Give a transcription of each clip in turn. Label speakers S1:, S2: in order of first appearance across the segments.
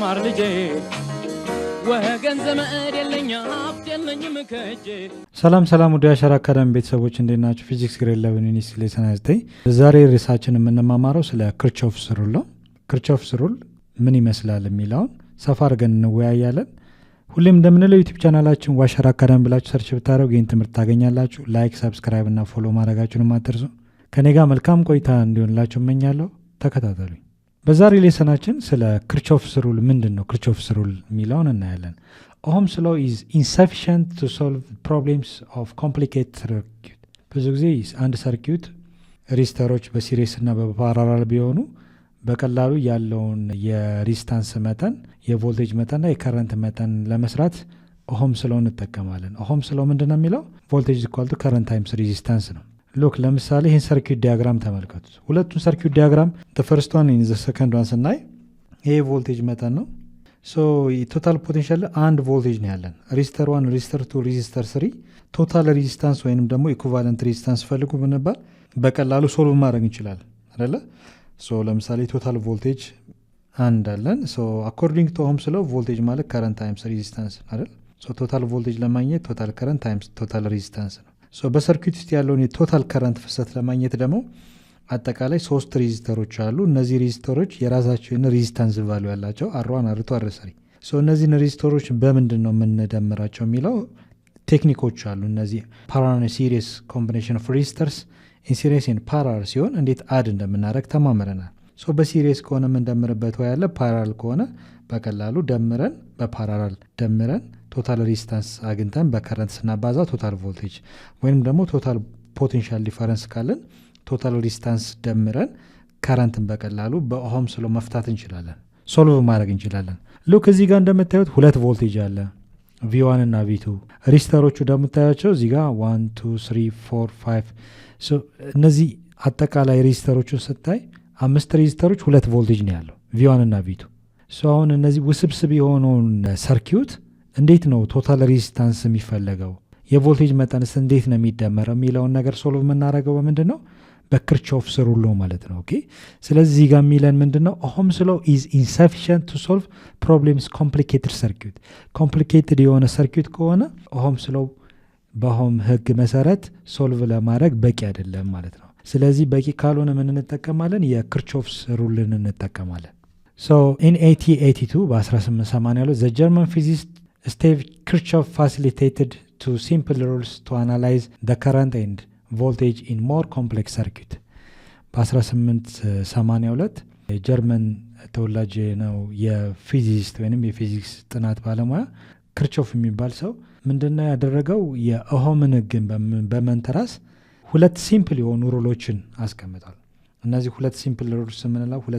S1: ተማር ልጄ ወገን ዘመድ የለኝ ሀብት የለኝም ከእጄ።
S2: ሰላም ወደ አሻራ አካዳሚ ቤተሰቦች እንዴት ናችሁ? ፊዚክስ ግሬድ 11 ዩኒት ሌሰን 29 ዛሬ ርዕሳችን የምንማማረው ስለ ክርቾፍስ ሩል ነው። ክርቾፍስ ሩል ምን ይመስላል የሚለውን ሰፋ አድርገን እንወያያለን። ሁሌም እንደምንለው ዩቲዩብ ቻናላችን ዋሻራ አካዳሚ ብላችሁ ሰርች ብታደርጉ ይህን ትምህርት ታገኛላችሁ። ላይክ፣ ሰብስክራይብ እና ፎሎ ማድረጋችሁንም አትርሱ። ከኔ ጋር መልካም ቆይታ እንዲሆንላችሁ እመኛለሁ። ተከታተሉኝ። በዛሬ ሌሰናችን ስለ ክርቾፍስ ሩል ምንድን ነው ክርቾፍስ ሩል የሚለውን እናያለን። ኦህምስ ሎው ኢዝ ኢንሰፊሽንት ቱ ሶልቭ ፕሮብሌምስ ኦፍ ኮምፕሊኬትድ ሰርኪዩት። ብዙ ጊዜ አንድ ሰርኪዩት ሬዚስተሮች በሲሪስ እና በፓራላል ቢሆኑ በቀላሉ ያለውን የሪስታንስ መጠን፣ የቮልቴጅ መጠንና የከረንት መጠን ለመስራት ኦህምስ ሎው እንጠቀማለን። ኦህምስ ሎው ምንድን ነው የሚለው? ቮልቴጅ ኢኳል ቱ ከረንት ታይምስ ሬዚስታንስ ነው። ሉክ ለምሳሌ ይህን ሰርኪዩት ዲያግራም ተመልከቱት። ሁለቱን ሰርኪዩት ዲያግራም ፈርስት ዋን ኢን ዘ ሰከንድ ዋን ስናይ ይሄ ቮልቴጅ መጠን ነው። ቶታል ፖቴንሻል አንድ ቮልቴጅ ነው ያለን። ሬዚስተር 1፣ ሬዚስተር 2፣ ሬዚስተር 3 ቶታል ሬዚስታንስ ወይንም ደግሞ ኢኩቫለንት ሬዚስታንስ ፈልጉ ብንባል በቀላሉ ሶልቭ ማድረግ እንችላለን አይደለ? ለምሳሌ ቶታል ቮልቴጅ አንድ አለን። አኮርዲንግ ቱ ኦህምስ ሎው ቮልቴጅ ማለት ከረንት ታይምስ ሬዚስታንስ አይደል? ቶታል ቮልቴጅ ለማግኘት ቶታል ከረንት ታይምስ ቶታል ሬዚስታንስ ነው። በሰርኪዩት ውስጥ ያለውን የቶታል ከረንት ፍሰት ለማግኘት ደግሞ አጠቃላይ 3 ሬዚስተሮች አሉ። እነዚህ ሬዚስተሮች የራሳቸውን ሬዚስታንስ ቫሉ ያላቸው R1፣ R2፣ R3። እነዚህን ሬዚስተሮች በምንድን ነው የምንደምራቸው የሚለው ቴክኒኮች አሉ። እነዚህ ፓራላል ሲሪስ ኮምቢኔሽን ኦፍ ሬዚስተርስ ኢን ሲሪስ ኢን ፓራላል ሲሆን እንዴት አድ እንደምናደርግ ተማምረናል። በሲሪስ ከሆነ የምንደምርበት ወይ ያለ፣ ፓራላል ከሆነ በቀላሉ ደምረን በፓራላል ደምረን ቶታል ሬዚስታንስ አግኝተን በከረንት ስናባዛ ቶታል ቮልቴጅ ወይም ደግሞ ቶታል ፖቴንሻል ዲፈረንስ ካለን ቶታል ሬዚስታንስ ደምረን ከረንትን በቀላሉ በኦህምስ ሎው መፍታት እንችላለን፣ ሶልቭ ማድረግ እንችላለን። ሉክ እዚህ ጋር እንደምታዩት ሁለት ቮልቴጅ አለ V1 እና V2። ሬዚስተሮቹ እንደምታያቸው እዚህ ጋር 1 2 3 4 5። እነዚህ አጠቃላይ ሬዚስተሮቹን ስታይ 5 ሬዚስተሮች ሁለት ቮልቴጅ ነው ያለው V1 እና V2። አሁን እነዚህ ውስብስብ የሆነውን ሰርኪዩት እንዴት ነው ቶታል ሬዚስታንስ የሚፈለገው፣ የቮልቴጅ መጠንስ እንዴት ነው የሚደመረው የሚለውን ነገር ሶልቭ የምናደርገው በምንድን ነው? በክርቾፍስ ሩል ነው ማለት ነው። ኦኬ። ስለዚህ ጋር የሚለን ምንድን ነው? ኦህምስ ሎው ኢዝ ኢንሰፊሽንት ቱ ሶልቭ ፕሮብሌምስ ኮምፕሊኬትድ ሰርኪዩት። ኮምፕሊኬትድ የሆነ ሰርኪዩት ከሆነ ኦህምስ ሎው በኦህም ህግ መሰረት ሶልቭ ለማድረግ በቂ አይደለም ማለት ነው። ስለዚህ በቂ ካልሆነ ምን እንጠቀማለን? የክርቾፍስ ሩልን እንጠቀማለን። ኢን 1882 በ1882 ዘ ጀርመን ፊዚስት ስቴቭ ክርቾፍ ፋሲሊቴትድ two simple rules to analyze the current and voltage in more complex circuit። በ1882 የጀርመን ተወላጅ ነው የፊዚስት ወይም የፊዚክስ ጥናት ባለሙያ ክርቾፍ የሚባል ሰው ምንድነው ያደረገው? የኦህምን ህግን በመንተራስ ሁለት ሲምፕል የሆኑ ሩሎችን አስቀምጧል። እነዚህ ሁለት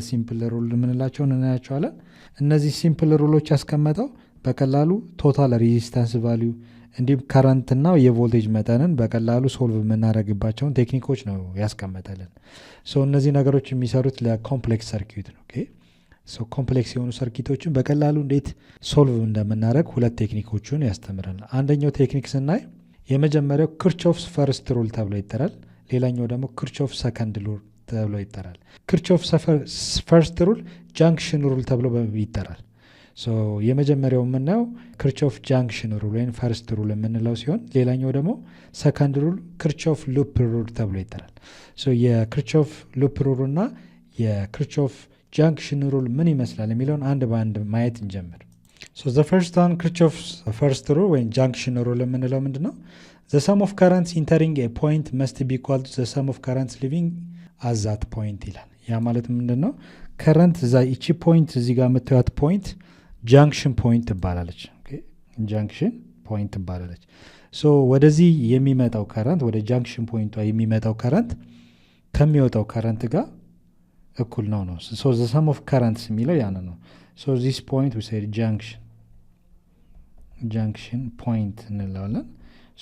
S2: ሲምፕል ሩል የምንላቸውን እናያቸዋለን። እነዚህ ሲምፕል ሩሎች ያስቀመጠው በቀላሉ ቶታል ሬዚስታንስ ቫሊዩ እንዲሁም ከረንትና የቮልቴጅ መጠንን በቀላሉ ሶልቭ የምናደርግባቸውን ቴክኒኮች ነው ያስቀመጠልን። እነዚህ ነገሮች የሚሰሩት ለኮምፕሌክስ ሰርኪዩት ነው። ኮምፕሌክስ የሆኑ ሰርኪቶችን በቀላሉ እንዴት ሶልቭ እንደምናደርግ ሁለት ቴክኒኮችን ያስተምረናል። አንደኛው ቴክኒክ ስናይ የመጀመሪያው ክርቾፍስ ፈርስት ሩል ተብሎ ይጠራል። ሌላኛው ደግሞ ክርቾፍ ሰከንድ ሩል ተብሎ ይጠራል። ክርቾፍ ፈርስት ሩል ጃንክሽን ሩል ተብሎ ይጠራል። የመጀመሪያው የምናየው ክርቾፍ ጃንክሽን ሩል ወይም ፈርስት ሩል የምንለው ሲሆን ሌላኛው ደግሞ ሰከንድ ሩል ክርቾፍ ሉፕ ሩል ተብሎ ይጠራል። የክርቾፍ ሉፕ ሩል እና የክርቾፍ ጃንክሽን ሩል ምን ይመስላል የሚለውን አንድ በአንድ ማየት እንጀምር። the first one ክርቾፍ ፈርስት ሩል ወይም ጃንክሽን ሩል የምንለው ምንድን ነው? the sum of currents entering a point must be equal to the sum of currents leaving at that point ይላል። ያ ማለት ምንድን ነው? ከረንት እዛ ይቺ ፖይንት እዚህ ጋር የምታዩት ፖይንት ጃንክሽን ፖይንት ትባላለች። ጃንክሽን ፖይንት ትባላለች። ወደዚህ የሚመጣው ከረንት ወደ ጃንክሽን ፖይንቷ የሚመጣው ከረንት ከሚወጣው ከረንት ጋር እኩል ነው። the sum of currents የሚለው ያን ነው። this point we say ጃንክሽን ፖይንት እንለዋለን።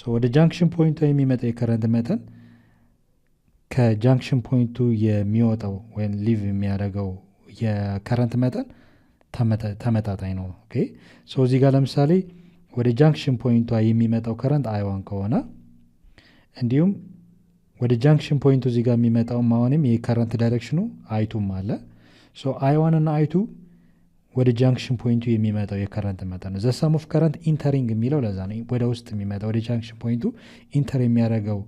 S2: ወደ ጃንክሽን ፖይንቷ የሚመጣው የከረንት መጠን ከጃንክሽን ፖይንቱ የሚወጣው ወይም ሊቭ የሚያደርገው የከረንት መጠን ተመጣጣኝ ነው። እዚህ ጋር ለምሳሌ ወደ ጃንክሽን ፖይንቷ የሚመጣው ከረንት I1 ከሆነ እንዲሁም ወደ ጃንክሽን ፖይንቱ እዚህ ጋር የሚመጣው ማሆንም የከረንት ዳይሬክሽኑ I2 አለ። I1 እና I2 ወደ ጃንክሽን ፖይንቱ የሚመጣው የከረንት መጠን ነው። ዘ ሰም ኦፍ ከረንት ኢንተሪንግ የሚለው ለዛ ነው። ወደ ውስጥ የሚመጣው ወደ ጃንክሽን ፖይንቱ ኢንተር የሚያደርገው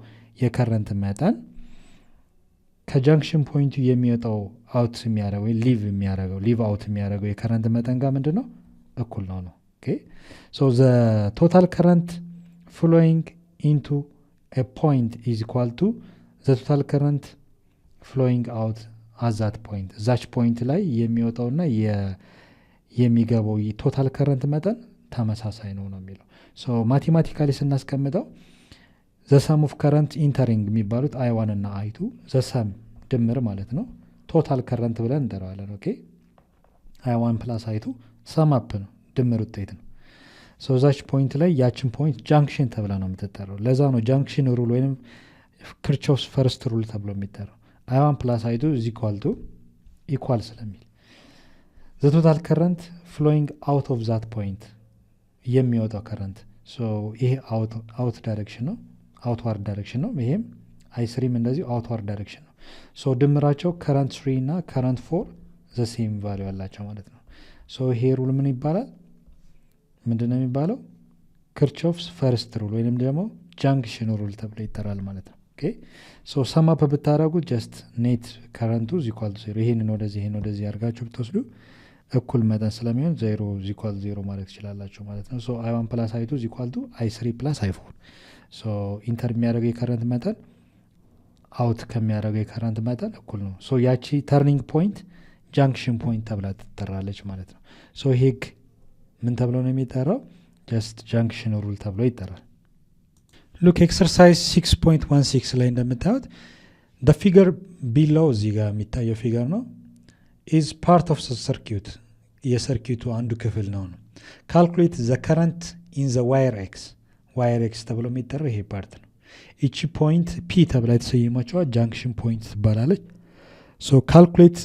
S2: የከረንት መጠን ከጃንክሽን ፖይንቱ የሚወጣው አውት የሚያደርገው ወይ ሊቭ አውት የሚያደርገው የከረንት መጠን ጋር ምንድን ነው እኩል ነው ነው። ኦኬ ሶ ዘ ቶታል ከረንት ፍሎዊንግ ኢንቱ a point is equal to the total current flowing out at that point እዛች ፖይንት ላይ የሚወጣውና የሚገባው የቶታል ከረንት መጠን ተመሳሳይ ነው ነው የሚለው። ሶ ማቴማቲካሊ ስናስቀምጠው the sum of current entering የሚባሉት I1 እና I2 the sum ድምር ማለት ነው ቶታል ከረንት ብለን እንጠራዋለን። ኦኬ I1 + I2 sum up ነው ድምር ውጤት ነው። ሶ ዛች ፖይንት ላይ ያችን ፖይንት ጃንክሽን ተብላ ነው የምትጠራው። ለዛ ነው ጃንክሽን ሩል ወይም ክርቾፍስ ፈርስት ሩል ተብሎ የሚጠራው። I1 + I2 is equal to ኢኳል ስለሚል the total current flowing out of that point የሚወጣው ከረንት ሶ ይሄ አውት ዳይሬክሽን ነው አውትዋርድ ዳይሬክሽን ነው። ይሄም I3ም እንደዚሁ አውትዋርድ ዳይሬክሽን ነው። ሶ ድምራቸው ከረንት 3 እና ከረንት 4 the same value ያላቸው ማለት ነው። ሶ ይሄ ሩል ምን ይባላል? ምንድነው የሚባለው? ክርቾፍስ ፈርስት ሩል ወይንም ደግሞ ጃንክሽን ሩል ተብሎ ይጠራል ማለት ነው። ኦኬ ሶ ሰም አፕ ብታረጉ ጀስት ኔት ከረንቱ = 0 ይሄንን ወደዚህ አድርጋችሁ ብትወስዱ እኩል መጠን ስለሚሆን 0 ማለት ትችላላችሁ ማለት ነው። ሶ I1 + I2 = I3 + I4 ሶ ኢንተር የሚያደርገው የከረንት መጠን አውት ከሚያደርገው የከረንት መጠን እኩል ነው። ሶ ያቺ ተርኒንግ ፖይንት ጃንክሽን ፖይንት ተብላ ትጠራለች ማለት ነው። ሶ ሂግ ምን ተብሎ ነው የሚጠራው? ጀስት ጃንክሽን ሩል ተብሎ ይጠራል። ሉክ ኤክሰርሳይዝ 6.16 ላይ እንደምታዩት the figure below እዚህ ጋር የሚታየው ፊገር ነው is part of the circuit የሰርኪቱ አንዱ ክፍል ነው ነው calculate the current in the wire x ተብሎ የሚጠራው ይሄ ፓርት ነው። እቺ ፖይንት ፒ ተብላ የተሰየመችዋ ጃንክሽን ፖይንት ትባላለች። so calculate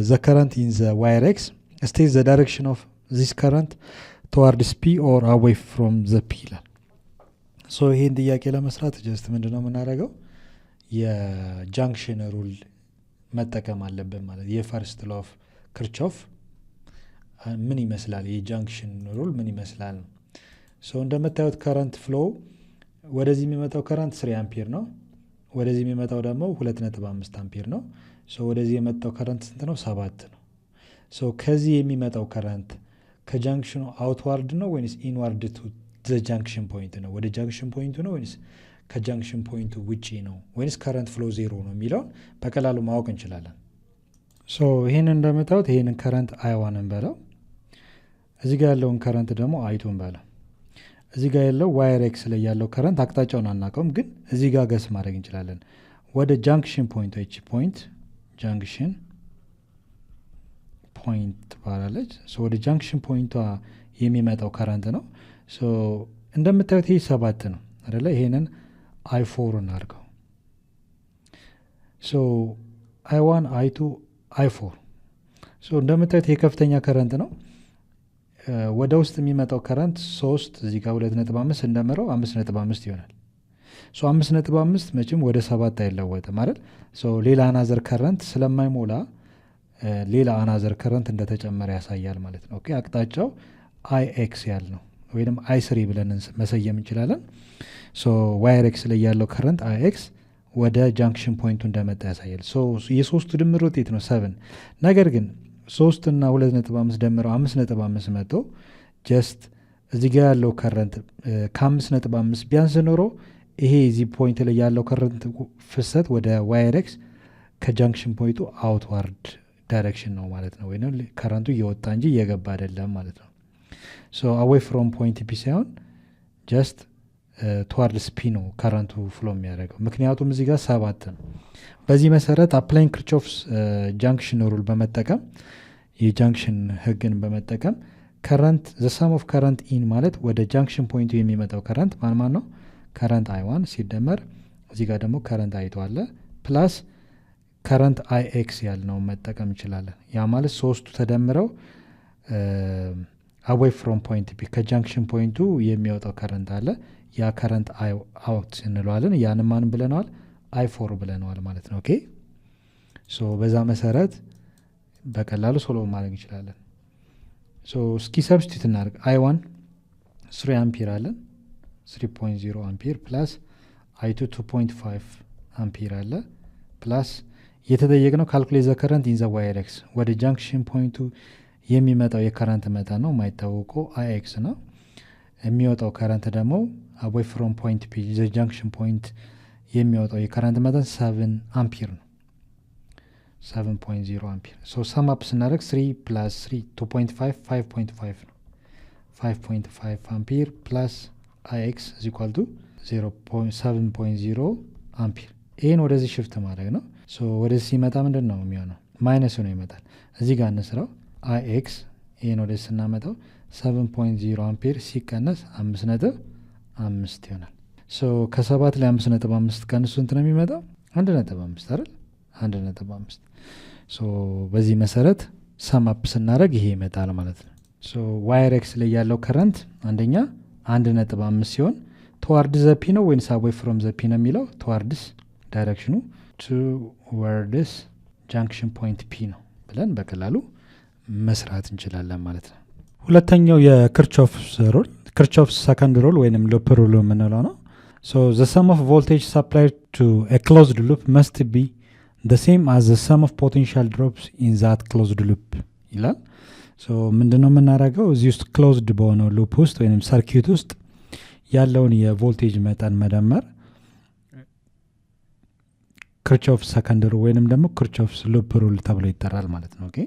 S2: the current in the wire x state the direction of this current towards P or away from the P ይላል። ሶ ይሄን ጥያቄ ለመስራት ጀስት ምንድነው የምናደርገው? የጃንክሽን ሩል መጠቀም አለብን ማለት የፈርስት ሎ ኦፍ ክርቾፍ ምን ይመስላል? የጃንክሽን ሩል ምን ይመስላል? ሶ እንደምታዩት ከረንት ፍሎ ወደዚህ የሚመጣው ከረንት 3 አምፒር ነው። ወደዚህ የሚመጣው ደግሞ 2.5 አምፒር ነው። ሶ ወደዚህ የመጣው ከረንት ስንት ነው? 7 ነው። ሶ ከዚህ የሚመጣው ከረንት ከጃንክሽኑ አውትዋርድ ነው ወይስ ኢንዋርድ ቱ ዘ ጃንክሽን ፖይንት ነው? ወደ ጃንክሽን ፖይንቱ ነው ወይስ ከጃንክሽን ፖይንቱ ውጪ ነው ወይስ ከረንት ፍሎ 0 ነው የሚለውን በቀላሉ ማወቅ እንችላለን። ሶ ይሄንን እንደምታዩት ይሄንን ከረንት I1 እንበለው፣ እዚህ ጋር ያለውን ከረንት ደግሞ I2 እንበለው። እዚህ ጋር ያለው ዋየር ኤክስ ላይ ያለው ከረንት አቅጣጫውን አናውቀውም፣ ግን እዚህ ጋር ገስ ማድረግ እንችላለን። ወደ ጃንክሽን ፖይንት እቺ ፖይንት ጃንክሽን ፖይንት ትባላለች። ሶ ወደ ጃንክሽን ፖይንቷ የሚመጣው ከረንት ነው። ሶ እንደምታዩት ይሄ 7 ነው አይደለ? ይሄንን I4 እናድርገው። ሶ I1 I2 I4 ሶ እንደምታዩት ይሄ ከፍተኛ ከረንት ነው። ወደ ውስጥ የሚመጣው ከረንት 3 እዚህ ጋር 2.5 እንደምረው 5.5 ይሆናል። ሶ 5.5 መቼም ወደ 7 አይለወጥም አይደል? ሶ ሌላ አናዘር ከረንት ስለማይሞላ ሌላ አናዘር ከረንት እንደተጨመረ ያሳያል ማለት ነው። ኦኬ አቅጣጫው IX ያል ነው ወይንም I3 ብለን መሰየም እንችላለን። ሶ ዋየር ኤክስ ላይ ያለው ከረንት IX ወደ ጃንክሽን ፖይንቱ እንደመጣ ያሳያል። ሶ የሶስቱ ድምር ውጤት ነው 7። ነገር ግን 3 እና 2.5 ደምረው 5.5 መጥቶ ጀስት እዚህ ጋር ያለው ከረንት ከ5.5 ቢያንስ ኖሮ ይሄ እዚህ ፖይንት ላይ ያለው ከረንት ፍሰት ወደ ዋየር ኤክስ ከጃንክሽን ፖይንቱ አውትዋርድ ዳይሬክሽን ነው ማለት ነው። ወይንም ከረንቱ እየወጣ እንጂ እየገባ አይደለም ማለት ነው። ሶ አዌይ ፍሮም ፖይንት ፒ ሳይሆን ጀስት ቱዋርድስ ፒ ነው ከረንቱ ፍሎ የሚያደርገው፣ ምክንያቱም እዚህ ጋር 7 ነው። በዚህ መሰረት አፕላይንግ ክርቾፍስ ጃንክሽን ሩል በመጠቀም የጃንክሽን ህግን በመጠቀም ከረንት ዘ ሰም ኦፍ ከረንት ኢን ማለት ወደ ጃንክሽን ፖይንቱ የሚመጣው ከረንት ማን ነው? ከረንት I1 ሲደመር እዚህ ጋር ደግሞ ከረንት I2 አለ ፕላስ ከረንት IX ያልነው መጠቀም እንችላለን። ያ ማለት ሶስቱ ተደምረው አዌይ ፍሮም ፖይንት ፒ ከጃንክሽን ፖይንቱ የሚወጣው ከረንት አለ። ያ ከረንት አውት እንለዋለን። ያን ማን ብለነዋል? I4 ብለነዋል ማለት ነው። ኦኬ ሶ በዛ መሰረት በቀላሉ ሶልቭ ማድረግ እንችላለን። እስኪ ሰብስቲት እናደርግ። I1 3 አምፒር አለን 3.0 አምፒር ፕላስ I2 2.5 አምፒር አለ ፕላስ የተጠየቅነው ካልኩሌት ዘ ከረንት ኢን ዘ ዋየር ኤክስ ወደ ጃንክሽን ፖይንቱ የሚመጣው የከረንት መጠን ነው። የማይታወቀው IX ነው። የሚወጣው ከረንት ደግሞ አዌይ ፍሮም ፖይንት ፒ ዘ ጃንክሽን ፖይንት የሚወጣው የከረንት መጠን 7 አምፒር ነው 7.0 አምፒር። ሰም አፕ ስናደርግ 3 ፕላስ 3 2.5 5.5 ነው 5.5 አምፒር ፕላስ IX is equal to 7.0 አምፒር። ይህን ወደዚህ ሽፍት ማድረግ ነው። ወደዚህ ሲመጣ ምንድን ነው የሚሆነው? ማይነስ ነው ይመጣል። እዚህ ጋር እንስራው IX ይህን ወደዚህ ስናመጣው 7.0 አምፒር ሲቀነስ 5.5 ይሆናል። ከ7 ላይ 5.5 ቀንሱ ስንት ነው የሚመጣው? 1.5 አይደል? 1.5 በዚህ መሰረት ሰም አፕ ስናደርግ ይሄ ይመጣል ማለት ነው። ዋየር ኤክስ ላይ ያለው ከረንት አንደኛ 1.5 ሲሆን ተዋርድስ ዘ ፒ ነው ወይንስ አዌይ ፍሮም ዘ ፒ ነው የሚለው? ተዋርድስ ዳይሬክሽኑ ቱዋርድስ ጃንክሽን ፖይንት ፒ ነው ብለን በቀላሉ መስራት እንችላለን ማለት ነው። ሁለተኛው የክርቾፍስ ሩል ክርቾፍስ ሰከንድ ሩል ወይንም ሉፕ ሩል የምንለው ነው። the sum of voltage supplied to a closed loop must be the same as the sum of potential drops in that closed loop ይላል። ምንድነው የምናደርገው? እዚህ ውስጥ ክሎዝድ በሆነው ሉፕ ውስጥ ወይም ሰርኪዩት ውስጥ ያለውን የቮልቴጅ መጠን መደመር ክርቾፍ ሰከንድ ሩል ወይንም ደግሞ ክርቾፍስ ሉፕ ሩል ተብሎ ይጠራል ማለት ነው። ኦኬ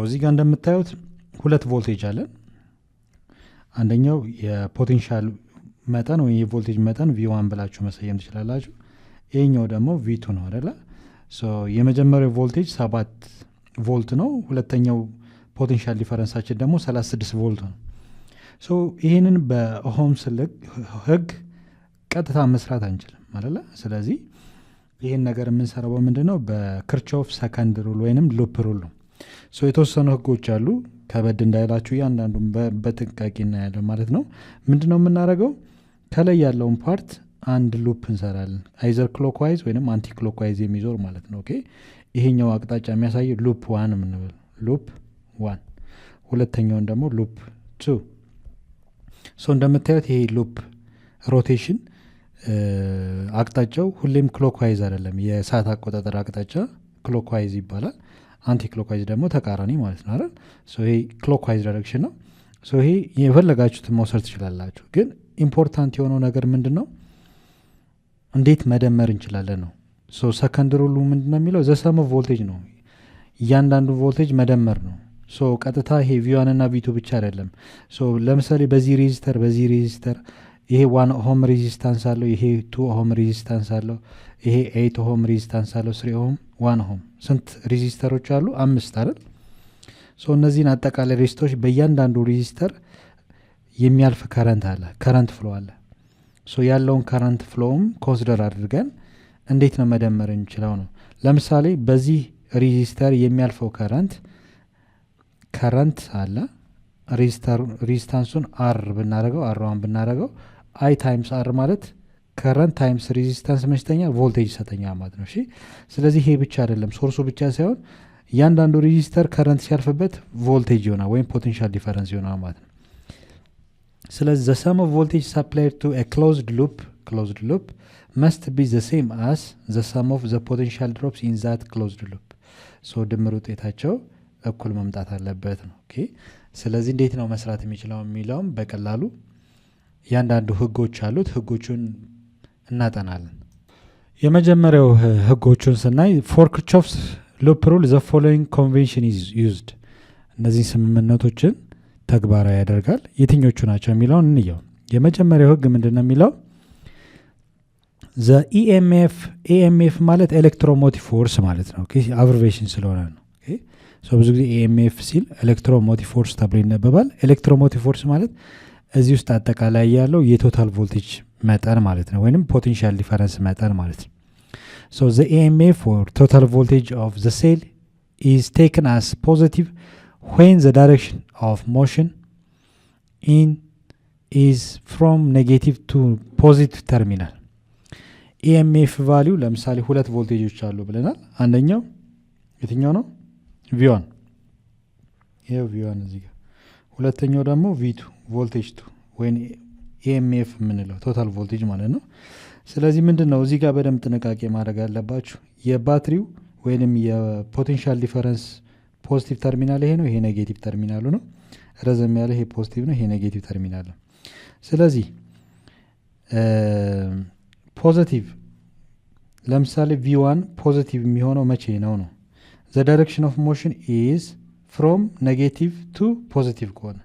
S2: እዚህ ጋር እንደምታዩት ሁለት ቮልቴጅ አለን። አንደኛው የፖቴንሻል መጠን ወይ የቮልቴጅ መጠን V1 ብላችሁ መሰየም ትችላላችሁ። ይሄኛው ደግሞ V2 ነው አይደለ? የመጀመሪያው ቮልቴጅ 7 ቮልት ነው። ሁለተኛው ፖቴንሻል ዲፈረንሳችን ደግሞ 36 ቮልት ነው። ይህንን በኦህምስ ህግ ቀጥታ መስራት አንችልም አይደለ? ስለዚህ ይህን ነገር የምንሰራው ምንድነው? በክርቾፍ ሰከንድ ሩል ወይንም ሉፕ ሩል ነው። የተወሰኑ ህጎች አሉ። ከበድ እንዳይላችሁ እያንዳንዱን በጥንቃቄ እናያለን ማለት ነው። ምንድነው የምናደርገው? ከላይ ያለውን ፓርት አንድ ሉፕ እንሰራለን። አይዘር ክሎክዋይዝ ወይንም አንቲ ክሎክዋይዝ የሚዞር ማለት ነው። ኦኬ ይሄኛው አቅጣጫ የሚያሳየው ሉፕ 1 የምንለው ሉፕ 1፣ ሁለተኛውን ደግሞ ሉፕ 2። እንደምታዩት ይሄ ሉፕ ሮቴሽን አቅጣጫው ሁሌም ክሎክዋይዝ አይደለም። የሰዓት አቆጣጠር አቅጣጫ ክሎክዋይዝ ይባላል። አንቲ ክሎክዋይዝ ደግሞ ተቃራኒ ማለት ነው አይደል? ይሄ ክሎክዋይዝ ዳይሬክሽን ነው። ይሄ የፈለጋችሁትን መውሰድ ትችላላችሁ። ግን ኢምፖርታንት የሆነው ነገር ምንድነው? እንዴት መደመር እንችላለን ነው። ሰከንድ ሩሉ ምንድነው የሚለው? ዘ ሰም ኦፍ ቮልቴጅ ነው። እያንዳንዱ ቮልቴጅ መደመር ነው። ቀጥታ ይሄ V1 እና V2 ብቻ አይደለም። ለምሳሌ በዚህ ሬዚስተር ይሄ 1 ኦህም ሬዚስታንስ አለው፣ ይሄ 2 ኦህም ሬዚስታንስ አለው፣ ይሄ 8 ኦህም ሬዚስታንስ አለው፣ 3 ኦህም 1 ኦህም። ስንት ሬዚስተሮች አሉ? 5 አይደል? እነዚህን አጠቃላይ ሬዚስተሮች በእያንዳንዱ ሬዚስተር የሚያልፍ ከረንት አለ፣ ከረንት ፍሎ አለ። ያለውን ከረንት ፍሎውም ኮንሲደር አድርገን እንዴት ነው መደመር እንችለው ነው። ለምሳሌ በዚህ ሬዚስተር የሚያልፈው ከረንት አለ። ሬዚስታንሱን R ብናደርገው R1 ብናደርገው I ታይምስ R ማለት ከረንት ታይምስ ሬዚስታንስ መሽተኛ ቮልቴጅ ሰተኛ ማለት ነው። እሺ ስለዚህ ይሄ ብቻ አይደለም፣ ሶርሱ ብቻ ሳይሆን እያንዳንዱ ሬዚስተር ከረንት ሲያልፍበት ቮልቴጅ ይሆናል ወይም ፖቴንሻል ዲፈረንስ ይሆናል ማለት ነው። ስለዚህ the sum of voltage supplied to a closed loop must be the same as the sum of the potential drops in that closed loop. ድምር ውጤታቸው እኩል መምጣት አለበት ነው። ኦኬ ስለዚህ እንዴት ነው መስራት የሚችለው የሚለውም በቀላሉ ያንዳንዱ ህጎች አሉት። ህጎቹን እናጠናለን። የመጀመሪያው ህጎቹን ስናይ for Kirchhoff's loop rule the following convention is used። እነዚህ ስምምነቶችን ተግባራዊ ያደርጋል። የትኞቹ ናቸው የሚለውን እንየው። የመጀመሪያው ህግ ምንድነው የሚለው? the EMF ማለት ኤሌክትሮሞቲቭ ፎርስ ማለት ነው። ኦኬ አብሪቬሽን ስለሆነ ነው። ኦኬ ብዙ ጊዜ EMF ሲል ኤሌክትሮሞቲቭ ፎርስ ተብሎ ይነበባል። ኤሌክትሮሞቲቭ ፎርስ ማለት እዚህ ውስጥ አጠቃላይ ያለው የቶታል ቮልቴጅ መጠን ማለት ነው፣ ወይንም ፖቴንሻል ዲፈረንስ መጠን ማለት ነው። the EMF or total voltage of the cell is taken as positive when the direction of motion is from negative to positive terminal። EMF ቫልዩ ለምሳሌ ሁለት ቮልቴጆች አሉ ብለናል። አንደኛው የትኛው ነው? V1። ይሄው V1 እዚህ ጋር ሁለተኛው ደግሞ ቪቱ ቮልቴጅ ቱ ወይም ኢኤምኤፍ የምንለው ቶታል ቮልቴጅ ማለት ነው። ስለዚህ ምንድን ነው እዚህ ጋር በደንብ ጥንቃቄ ማድረግ አለባችሁ። የባትሪው ወይም የፖቴንሻል ዲፈረንስ ፖዚቲቭ ተርሚናል ይሄ ነው፣ ይሄ ኔጌቲቭ ተርሚናሉ ነው። ረዘም ያለ ይሄ ፖዚቲቭ ነው፣ ይሄ ኔጌቲቭ ተርሚናል ነው። ስለዚህ ፖዚቲቭ ለምሳሌ ቪ1 ፖዚቲቭ የሚሆነው መቼ ነው ነው ዘ ዳይሬክሽን ኦፍ ሞሽን ኢዝ ፍሮም ኔጌቲቭ ቱ ፖዚቲቭ ከሆነ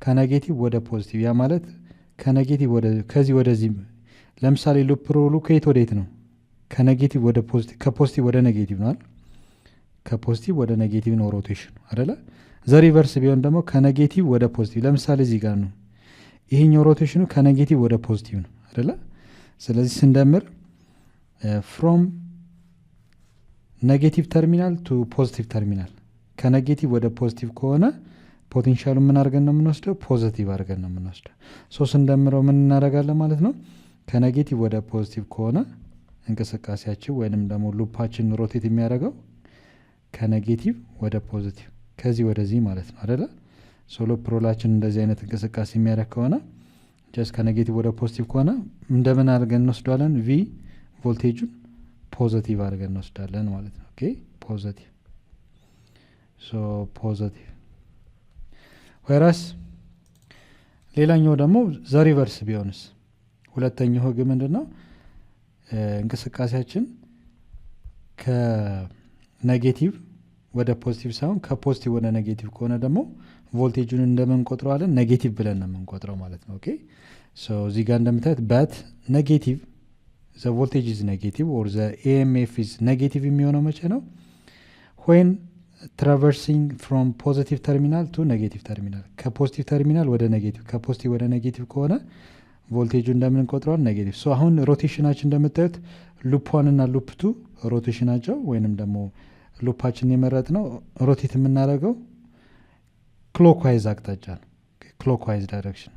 S2: ከኔጌቲቭ ወደ ፖዚቲቭ፣ ያ ማለት ከኔጌቲቭ ወደ ከዚህ ወደዚህ። ለምሳሌ ሉፕ ሩሉ ከየት ወዴት ነው? ከኔጌቲቭ ወደ ፖዚቲቭ፣ ከፖዚቲቭ ወደ ኔጌቲቭ ነው አይደል? ከፖዚቲቭ ወደ ኔጌቲቭ ነው ሮቴሽን አይደለ? ዘ ሪቨርስ ቢሆን ደግሞ ከኔጌቲቭ ወደ ፖዚቲቭ። ለምሳሌ እዚህ ጋር ነው ይሄኛው ሮቴሽኑ ከኔጌቲቭ ወደ ፖዚቲቭ ነው አይደለ? ስለዚህ ስንደምር ፍሮም ኔጌቲቭ ተርሚናል ቱ ፖዚቲቭ ተርሚናል፣ ከኔጌቲቭ ወደ ፖዚቲቭ ከሆነ ፖቴንሻሉ ምን አድርገን ነው የምንወስደው? ፖዚቲቭ አድርገን ነው የምንወስደው። ስንደምረው ምን እናደርጋለን ማለት ነው? ከኔጌቲቭ ወደ ፖዚቲቭ ከሆነ እንቅስቃሴያችን ወይንም ደግሞ ሉፓችን ሮቴት የሚያደርገው ከኔጌቲቭ ወደ ፖዚቲቭ ከዚህ ወደዚህ ማለት ነው አይደለ? ሉፕ ሩላችን እንደዚህ አይነት እንቅስቃሴ የሚያደርግ ከሆነ ጀስት ከኔጌቲቭ ወደ ፖዚቲቭ ከሆነ እንደምን አድርገን እንወስዳለን? ቪ ቮልቴጁን ፖዚቲቭ አድርገን እንወስዳለን ማለት ነው። ኦኬ ፖዚቲቭ ፖዚቲቭ። ወይራስ ሌላኛው ደግሞ ዘ ሪቨርስ ቢሆንስ? ሁለተኛው ህግ ምንድን ነው? እንቅስቃሴያችን ከኔጌቲቭ ወደ ፖዚቲቭ ሳይሆን ከፖዚቲቭ ወደ ኔጌቲቭ ከሆነ ደግሞ ቮልቴጁን እንደምንቆጥረዋለን ኔጌቲቭ ብለን ነው የምንቆጥረው ማለት ነው። ኦኬ እዚህ ጋር እንደምታዩት በት ኔጌቲቭ ዘ ቮልቴጅ ኢዝ ኔጌቲቭ ኦር ዘ ኤኤምኤፍ ኢዝ ኔጌቲቭ የሚሆነው መቼ ነው? ዌን ትራቨርሲንግ ፍሮም ፖዚቲቭ ተርሚናል ቱ ኔጌቲቭ ተርሚናል፣ ከፖዚቲቭ ተርሚናል ወደ ኔጌቲቭ፣ ከፖዚቲቭ ወደ ኔጌቲቭ ከሆነ ቮልቴጁ እንደምንቆጥረዋል ኔጌቲቭ። አሁን ሮቴሽናችን እንደምታዩት ሉፕ ዋን እና ሉፕ ቱ ሮቴሽናቸው ወይንም ደግሞ ሉፓችን የመረጥ ነው ሮቴት የምናደርገው ክሎክዋይዝ አቅጣጫ ነው፣ ክሎክዋይዝ ዳይሬክሽን።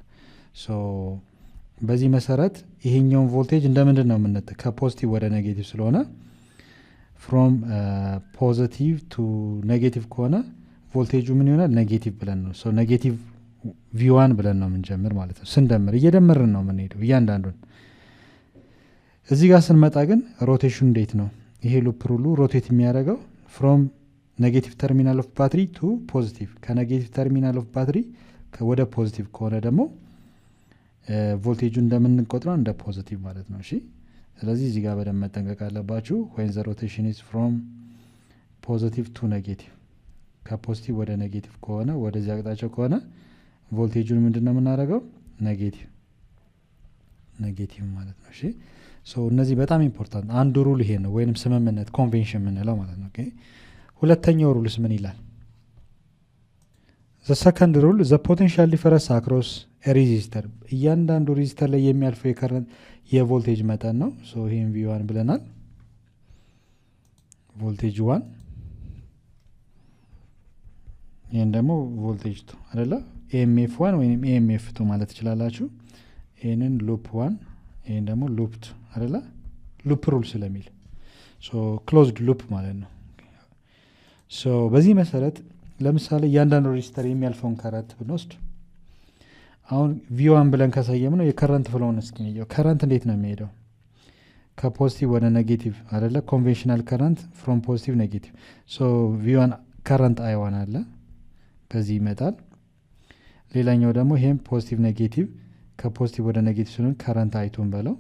S2: በዚህ መሰረት ይሄኛውን ቮልቴጅ እንደምንድን ነው የምንጠ ከፖዚቲቭ ወደ ኔጌቲቭ ስለሆነ ፍሮም ፖዚቲቭ ቱ ኔጌቲቭ ከሆነ ቮልቴጁ ምን ይሆናል? ኔጌቲቭ ብለን ነው ኔጌቲቭ ቪዋን ብለን ነው የምንጀምር ማለት ነው። ስንደምር እየደመርን ነው የምንሄደው እያንዳንዱን። እዚህ ጋር ስንመጣ ግን ሮቴሽኑ እንዴት ነው? ይሄ ሉፕ ሩሉ ሮቴት የሚያደርገው ፍሮም ኔጌቲቭ ተርሚናል ኦፍ ባትሪ ቱ ፖዚቲቭ፣ ከኔጌቲቭ ተርሚናል ኦፍ ባትሪ ወደ ፖዚቲቭ ከሆነ ደግሞ ቮልቴጁ እንደምንቆጥረው እንደ ፖዚቲቭ ማለት ነው። እሺ ስለዚህ እዚህ ጋር በደንብ መጠንቀቅ አለባችሁ። ወይን ዘ ሮቴሽን ኢዝ ፍሮም ፖዚቲቭ ቱ ኔጌቲቭ፣ ከፖዚቲቭ ወደ ኔጌቲቭ ከሆነ ወደዚህ አቅጣጫው ከሆነ ቮልቴጁን ምንድን ነው የምናደርገው? ኔጌቲቭ ማለት ነው። እሺ እነዚህ በጣም ኢምፖርታንት። አንዱ ሩል ይሄ ነው ወይንም ስምምነት ኮንቬንሽን የምንለው ማለት ነው። ሁለተኛው ሩልስ ምን ይላል? ዘ ሰከንድ ሩል ዘ ፖቴንሻል ዲፈረንስ አክሮስ ሬዚስተር፣ እያንዳንዱ ሬዚስተር ላይ የሚያልፈው የከረንት የቮልቴጅ መጠን ነው። ይህም ቪ1 ብለናል፣ ቮልቴጅ 1፣ ይህን ደግሞ ቮልቴጅ 2 አይደለ? ኤኤምኤፍ 1 ወይም ኤኤምኤፍ 2 ማለት ትችላላችሁ። ይህንን ሉፕ 1፣ ይህን ደግሞ ሉፕ 2 አይደለ? ሉፕ ሩል ስለሚል ክሎዝድ ሉፕ ማለት ነው። በዚህ መሰረት ለምሳሌ እያንዳንዱ ሬዚስተር የሚያልፈውን ከረንት ብንወስድ አሁን ቪ1 ብለን ከሰየም ነው የከረንት ፍሎውን እስኪ ነው። ከረንት እንዴት ነው የሚሄደው? ከፖዚቲቭ ወደ ኔጌቲቭ አይደለ? ኮንቬንሽናል ከረንት ፍሮም ፖዚቲቭ ኔጌቲቭ። ቪ1 ከረንት አይ1 አለ፣ በዚህ ይመጣል። ሌላኛው ደግሞ ይሄም ፖዚቲቭ ኔጌቲቭ፣ ከፖዚቲቭ ወደ ኔጌቲቭ ሲሆን ከረንት አይቱን በለው።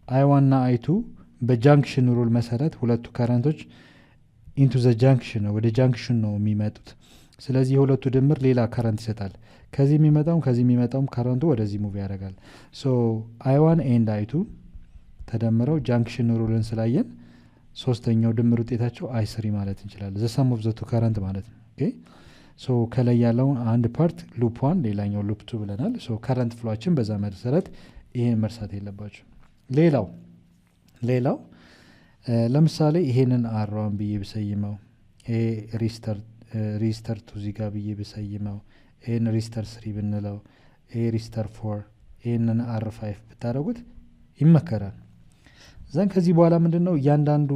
S2: አይ1 እና አይቱ በጃንክሽን ሩል መሰረት ሁለቱ ከረንቶች ኢንቱ ዘ ጃንክሽን ነው፣ ወደ ጃንክሽን ነው የሚመጡት። ስለዚህ የሁለቱ ድምር ሌላ ከረንት ይሰጣል። ከዚህ የሚመጣውም ከዚህ የሚመጣውም ከረንቱ ወደዚህ ሙቭ ያደርጋል። አይ1 ኤንድ አይቱ ተደምረው ጃንክሽን ሩልን ስላየን ሶስተኛው ድምር ውጤታቸው አይ3 ማለት እንችላለን። ዘ ሰም ኦፍ ዘ ቱ ከረንት ማለት ነው። ከላይ ያለውን አንድ ፓርት ሉፕ 1 ሌላኛው ሉፕ 2 ብለናል። ከረንት ፍሏችን በዛ መሰረት ይሄን መርሳት የለባቸው። ሌላው ለምሳሌ ይሄንን አር1 ብዬ ብሰይመው፣ ይሄ ሬዚስተር 2 እዚህ ጋር ብዬ ብሰይመው፣ ይሄን ሬዚስተር 3 ብንለው፣ ይሄ ሬዚስተር 4፣ ይሄንን አር5 ብታደርጉት ይመከራል። ዘን ከዚህ በኋላ ምንድነው እያንዳንዱ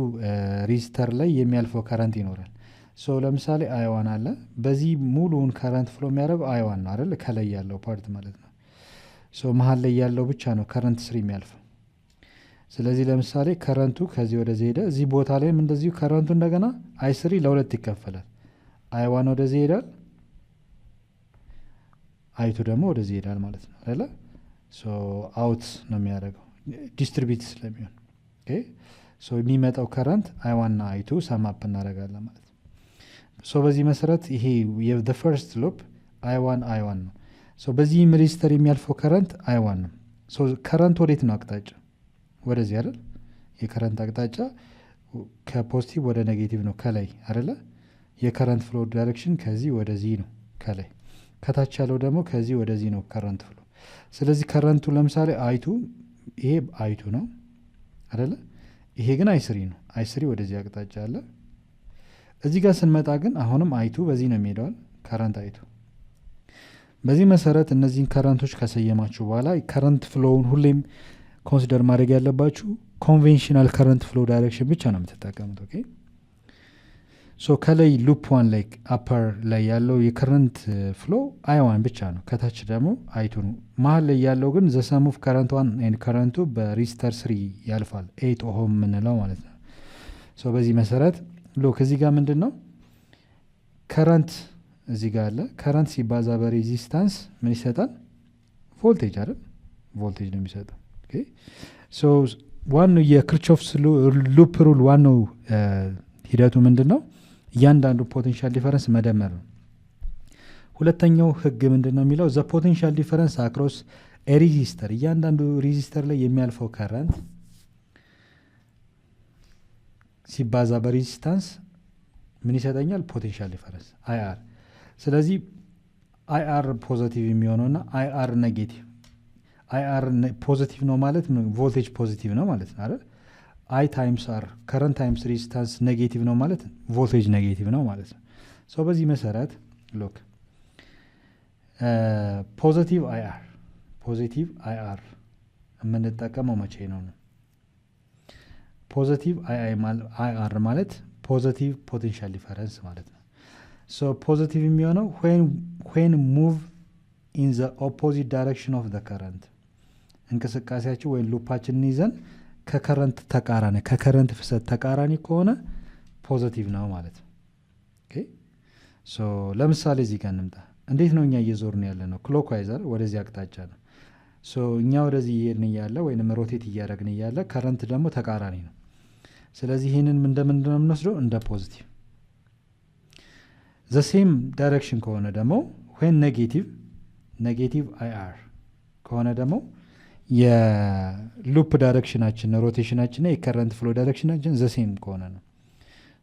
S2: ሬዚስተር ላይ የሚያልፈው ከረንት ይኖራል። ሶ ለምሳሌ I1 አለ። በዚህ ሙሉውን ከረንት ፍሎ የሚያደርገው I1 ነው አይደል? ከላይ ያለው ፓርት ማለት ነው። ሶ መሀል ላይ ያለው ብቻ ነው ከረንት ስሪ የሚያልፈው። ስለዚህ ለምሳሌ ከረንቱ ከዚህ ወደዚህ ሄደ። እዚህ ቦታ ላይም እንደዚሁ ከረንቱ እንደገና I3 ለሁለት ይከፈላል። I1 ወደዚህ ይሄዳል፣ I2 ደግሞ ወደዚህ ይሄዳል ማለት ነው አይደለ? ሶ አውት ነው የሚያደርገው ዲስትሪቢዩት ስለሚሆን። ኦኬ ሶ የሚመጣው ከረንት I1 እና I2 ሰማፕ እናደርጋለን ማለት ነው። ሶ በዚህ መሰረት ይሄ the first loop I1 ነው። ሶ በዚህም ሬዚስተር የሚያልፈው ከረንት I1 ነው። ሶ ከረንት ወዴት ነው አቅጣጫ? ወደዚህ አይደል? የከረንት አቅጣጫ ከፖዚቲቭ ወደ ኔጌቲቭ ነው ከላይ አይደለ? የከረንት ፍሎ ዳይሬክሽን ከዚህ ወደዚህ ነው ከላይ። ከታች ያለው ደግሞ ከዚህ ወደዚህ ነው ከረንት ፍሎ። ስለዚህ ከረንቱ ለምሳሌ I2 ይሄ I2 ነው አይደለ? ይሄ ግን I3 ነው። I3 ወደዚህ አቅጣጫ አለ። እዚህ ጋር ስንመጣ ግን አሁንም I2 በዚህ ነው የሚሄደው ከረንት I2። በዚህ መሰረት እነዚህን ከረንቶች ከሰየማችሁ በኋላ ከረንት ፍሎውን ሁሌም ኮንሲደር ማድረግ ያለባችሁ ኮንቬንሽናል ከረንት ፍሎ ዳይሬክሽን ብቻ ነው የምትጠቀሙት። ኦኬ ሶ ከላይ ሉፕ ዋን ላይ አፐር ላይ ያለው የከረንት ፍሎ I1 ብቻ ነው። ከታች ደግሞ I2 ነው። መሀል ላይ ያለው ግን ዘ ሰም ኦፍ ከረንት ዋን ኤንድ ከረንቱ በሬዚስተር 3 ያልፋል 8 ኦሆም የምንለው ማለት ነው። ሶ በዚህ መሰረት ሎክ እዚህ ጋር ምንድን ነው ከረንት እዚህ ጋር አለ። ከረንት ሲባዛ በሬዚስታንስ ምን ይሰጣል? ቮልቴጅ አይደል? ቮልቴጅ ነው የሚሰጠው። ኦኬ ሶ ዋናው የክርቾፍ ሉፕ ሩል ዋናው ሂደቱ ምንድን ነው? እያንዳንዱ ፖቴንሻል ዲፈረንስ መደመር ነው። ሁለተኛው ህግ ምንድን ነው የሚለው ዘ ፖቴንሻል ዲፈረንስ አክሮስ ሬዚስተር፣ እያንዳንዱ ሬዚስተር ላይ የሚያልፈው ከረንት ሲባዛ በሬዚስታንስ ምን ይሰጠኛል? ፖቴንሻል ዲፈረንስ IR። ስለዚህ IR ፖዚቲቭ የሚሆነውና IR ኔጌቲቭ፣ IR ፖዚቲቭ ነው ማለት ቮልቴጅ ፖዚቲቭ ነው ማለት ነው አይደል? I ታይምስ R ከረንት ታይምስ ሬዚስታንስ ኔጌቲቭ ነው ማለት ቮልቴጅ ኔጌቲቭ ነው ማለት ነው። ሶ በዚህ መሰረት ሎክ ፖዚቲቭ IR የምንጠቀመው መቼ ነው? ፖዚቲቭ IR ማለት ፖዚቲቭ ፖቴንሻል ዲፈረንስ ማለት ነው። ሶ ፖዚቲቭ የሚሆነው when move in the opposite direction of the current፣ እንቅስቃሴያችን ወይም ሉፓችንን ይዘን ከከረንት ተቃራኒ ከከረንት ፍሰት ተቃራኒ ከሆነ ፖዚቲቭ ነው ማለት ነው። ኦኬ ሶ ለምሳሌ እዚህ ጋር እንምጣ። እንዴት ነው እኛ እየዞርን ያለ ነው? ክሎክዋይዘር ወደዚህ አቅጣጫ ነው። ሶ እኛ ወደዚህ እየሄድን እያለ ወይንም ሮቴት እያደረግን እያለ ከረንት ደግሞ ተቃራኒ ነው። ስለዚህ ይህንን እንደምንድን ነው የምንወስደው? እንደ ፖዚቲቭ። ዘ ሴም ዳይሬክሽን ከሆነ ደግሞ ወይም ኔጌቲቭ IR ከሆነ ደግሞ የሉፕ ዳይሬክሽናችን ሮቴሽናችንና የከረንት ፍሎ ዳይሬክሽናችን ዘ ሴም ከሆነ ነው።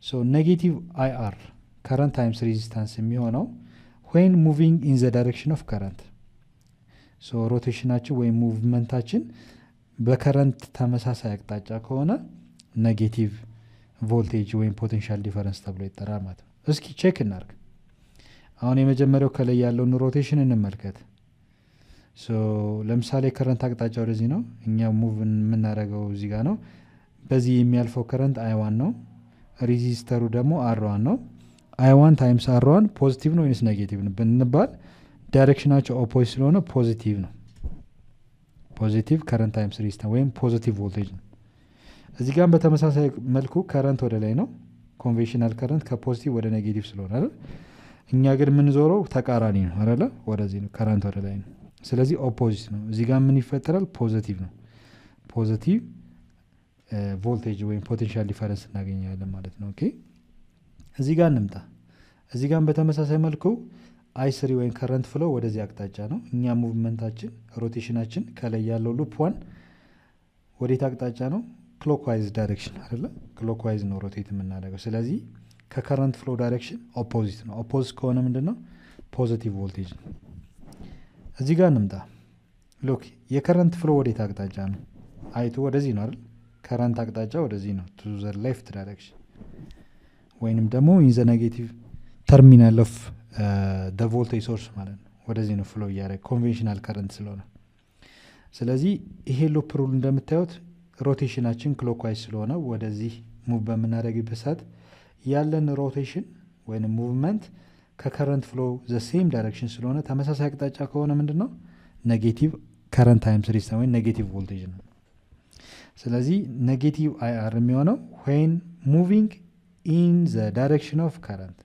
S2: ሶ ኔጌቲቭ IR ከረንት ታይምስ ሬዚስታንስ የሚሆነው when moving in the direction of current። ሶ ሮቴሽናችን ወይም ሙቭመንታችን በከረንት ተመሳሳይ አቅጣጫ ከሆነ ኔጌቲቭ ቮልቴጅ ወይም ፖቴንሻል ዲፈረንስ ተብሎ ይጠራል ማለት ነው። እስኪ ቼክ እናርግ። አሁን የመጀመሪያው ከላይ ያለውን ሮቴሽን እንመልከት። ሶ ለምሳሌ ከረንት አቅጣጫ ወደዚህ ነው፣ እኛ ሙቭ የምናደርገው እዚህ ጋር ነው። በዚህ የሚያልፈው ከረንት I1 ነው፣ ሬዚስተሩ ደግሞ R1 ነው። I1 ታይምስ R1 ፖዚቲቭ ነው ወይስ ኔጌቲቭ ነው ብንባል ዳይሬክሽናቸው ኦፖዚት ስለሆነ ፖዚቲቭ ነው። ፖዚቲቭ ከረንት ታይምስ ሬዚስታንስ ወይም ፖዚቲቭ ቮልቴጅ ነው። እዚህ ጋር በተመሳሳይ መልኩ ከረንት ወደ ላይ ነው። ኮንቬንሽናል ከረንት ከፖዚቲቭ ወደ ኔጌቲቭ ስለሆነ አይደል? እኛ ግን የምንዞረው ተቃራኒ ነው አይደለ? ወደዚህ ነው፣ ከረንት ወደ ላይ ነው። ስለዚህ ኦፖዚት ነው። እዚህ ጋር ምን ይፈጠራል? ፖዚቲቭ ነው። ፖዚቲቭ ቮልቴጅ ወይም ፖቴንሻል ዲፈረንስ እናገኛለን ማለት ነው። ኦኬ እዚህ ጋር እንምጣ። እዚህ ጋር በተመሳሳይ መልኩ I3 ወይም ከረንት ፍሎ ወደዚህ አቅጣጫ ነው። እኛ ሙቭመንታችን ሮቴሽናችን ከላይ ያለው ሉፕ ዋን ወዴት አቅጣጫ ነው? ክሎክዋይዝ ዳይሬክሽን አይደለ? ክሎክዋይዝ ነው ሮቴት የምናደርገው። ስለዚህ ከከረንት ፍሎ ዳይሬክሽን ኦፖዚት ነው። ኦፖዚት ከሆነ ምንድን ነው? ፖዚቲቭ ቮልቴጅ ነው። እዚህ ጋር እንምጣ። ሎክ የከረንት ፍሎ ወዴት አቅጣጫ ነው? I2 ወደዚህ ነው አይደል? ከረንት አቅጣጫ ወደዚህ ነው፣ ቱ ዘ ሌፍት ዳይሬክሽን ወይንም ደግሞ ኢን ዘ ኔጌቲቭ ተርሚናል ኦፍ ደ ቮልቴጅ ሶርስ ማለት ነው። ወደዚህ ነው ፍሎ እያደረገ ኮንቬንሽናል ከረንት ስለሆነ። ስለዚህ ይሄ ሉፕ ሩል እንደምታዩት ሮቴሽናችን ክሎክዋይዝ ስለሆነ ወደዚህ ሙቭ በምናደርግበት ሰዓት ያለን ሮቴሽን ወይም ሙቭመንት ከከረንት ፍሎ ዘ ሴም ዳይሬክሽን ስለሆነ ተመሳሳይ አቅጣጫ ከሆነ ምንድን ነው ኔጌቲቭ ከረንት ታይምስ ሬዚስታንስ ወይም ኔጌቲቭ ቮልቴጅ ነው። ስለዚህ ኔጌቲቭ አይአር የሚሆነው ዌን ሙቪንግ ኢን ዘ ዳይሬክሽን ኦፍ ከረንት።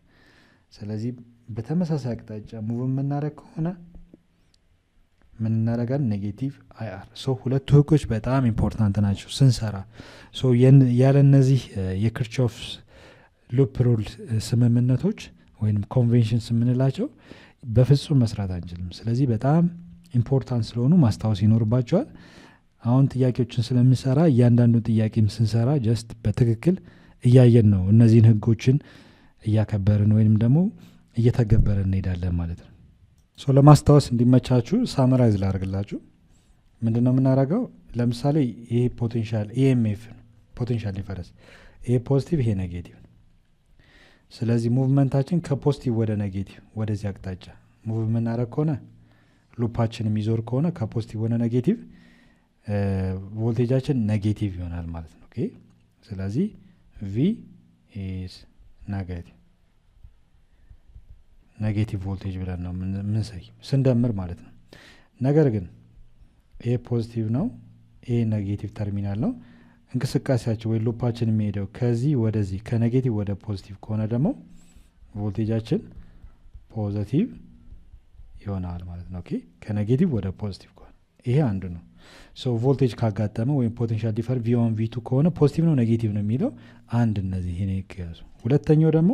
S2: ስለዚህ በተመሳሳይ አቅጣጫ ሙቭ የምናደረግ ከሆነ ምን እናደረጋለን? ኔጌቲቭ አይአር። ሁለቱ ህጎች በጣም ኢምፖርታንት ናቸው ስንሰራ። ያለ እነዚህ የክርቾፍ ሉፕ ሩል ስምምነቶች ወይም ኮንቬንሽንስ የምንላቸው በፍጹም መስራት አንችልም። ስለዚህ በጣም ኢምፖርታንት ስለሆኑ ማስታወስ ይኖርባቸዋል። አሁን ጥያቄዎችን ስለምንሰራ እያንዳንዱ ጥያቄም ስንሰራ ጀስት በትክክል እያየን ነው እነዚህን ህጎችን እያከበርን ወይም ደግሞ እየተገበርን እንሄዳለን ማለት ነው። ለማስታወስ እንዲመቻችሁ ሳመራይዝ ላደርግላችሁ። ምንድነው የምናደርገው? ለምሳሌ ይሄ ፖቴንሻል ኢኤምኤፍ ፖቴንሻል ዲፈረንስ፣ ይሄ ፖዚቲቭ ይሄ ኔጌቲቭ። ስለዚህ ሙቭመንታችን ከፖዚቲቭ ወደ ኔጌቲቭ ወደዚህ አቅጣጫ ሙቭ የምናደረግ ከሆነ ሉፓችን የሚዞር ከሆነ ከፖዚቲቭ ወደ ኔጌቲቭ ቮልቴጃችን ኔጌቲቭ ይሆናል ማለት ነው። ስለዚህ ቪ ኢዝ ኔጌቲቭ ቮልቴጅ ብለን ነው ምንሰይ ስንደምር ማለት ነው። ነገር ግን ይሄ ፖዚቲቭ ነው፣ ይሄ ኔጌቲቭ ተርሚናል ነው። እንቅስቃሴያችን ወይ ሉፓችን የሚሄደው ከዚህ ወደዚህ ከኔጌቲቭ ወደ ፖዚቲቭ ከሆነ ደግሞ ቮልቴጃችን ፖዚቲቭ ይሆናል ማለት ነው። ከኔጌቲቭ ወደ ፖዚቲቭ ከሆነ ይሄ አንዱ ነው። ቮልቴጅ ካጋጠመ ወይም ፖቴንሻል ዲፈር ቪ1 ቪ2 ከሆነ ፖዚቲቭ ነው ኔጌቲቭ ነው የሚለው አንድ እነዚህ ይሄን ይያዙ። ሁለተኛው ደግሞ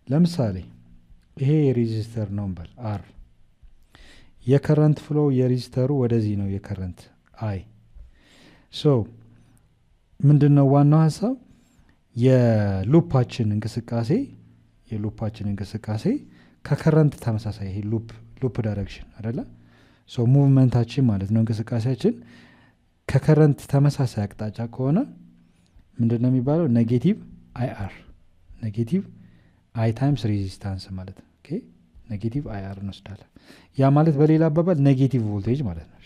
S2: ለምሳሌ ይሄ የሬዚስተር ነው እንበል አር፣ የከረንት ፍሎ የሬዚስተሩ ወደዚህ ነው የከረንት አይ። ምንድነው ዋናው ሀሳብ? የሉፓችን እንቅስቃሴ ከከረንት ተመሳሳይ ይሄ ሉፕ ዳይሬክሽን አይደለ? ሙቭመንታችን ማለት ነው እንቅስቃሴያችን ከከረንት ተመሳሳይ አቅጣጫ ከሆነ ምንድነው የሚባለው? ኔጌቲቭ አይአር፣ ኔጌቲቭ አይ ታይምስ ሬዚስታንስ ማለት ነው። ኔጌቲቭ አይአር እንወስዳለን። ያ ማለት በሌላ አባባል ኔጌቲቭ ቮልቴጅ ማለት ነው።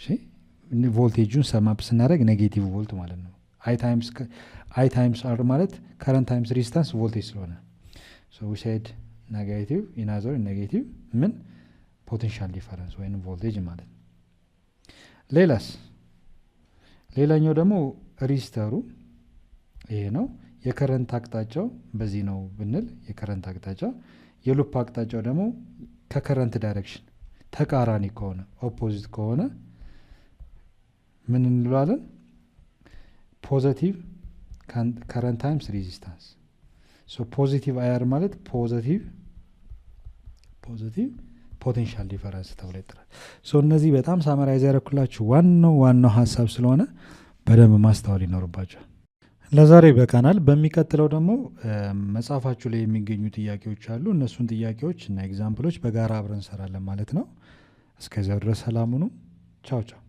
S2: ቮልቴጁን ሰማፕ ስናደረግ ኔጌቲቭ ቮልት ማለት ነው። አይ ታይምስ አር ማለት ከረንት ታይምስ ሬዚስታንስ ቮልቴጅ ስለሆነ ዊሳይድ ኔጌቲቭ ኢናዞር ኔጌቲቭ ምን ፖቴንሻል ዲፈረንስ ወይም ቮልቴጅ ማለት ነው። ሌላኛው ደግሞ ሬዚስተሩ ይሄ ነው። የከረንት አቅጣጫው በዚህ ነው ብንል የከረንት አቅጣጫ፣ የሉፕ አቅጣጫው ደግሞ ከከረንት ዳይሬክሽን ተቃራኒ ከሆነ ኦፖዚት ከሆነ ምን እንለዋለን? ፖዚቲቭ ከረንት ታይምስ ሬዚስታንስ። ፖዚቲቭ አይአር ማለት ፖዚቲቭ ፖቴንሻል ዲፈረንስ ተብሎ ይጠራል። እነዚህ በጣም ሳመራይዝ ያደረኩላችሁ ዋናው ሀሳብ ስለሆነ በደንብ ማስተዋል ይኖርባቸዋል። ለዛሬ በቃናል። በሚቀጥለው ደግሞ መጽሐፋችሁ ላይ የሚገኙ ጥያቄዎች አሉ። እነሱን ጥያቄዎች እና ኤግዛምፕሎች በጋራ አብረን እንሰራለን ማለት ነው። እስከዚያው ድረስ ሰላም ሁኑ። ቻው ቻው።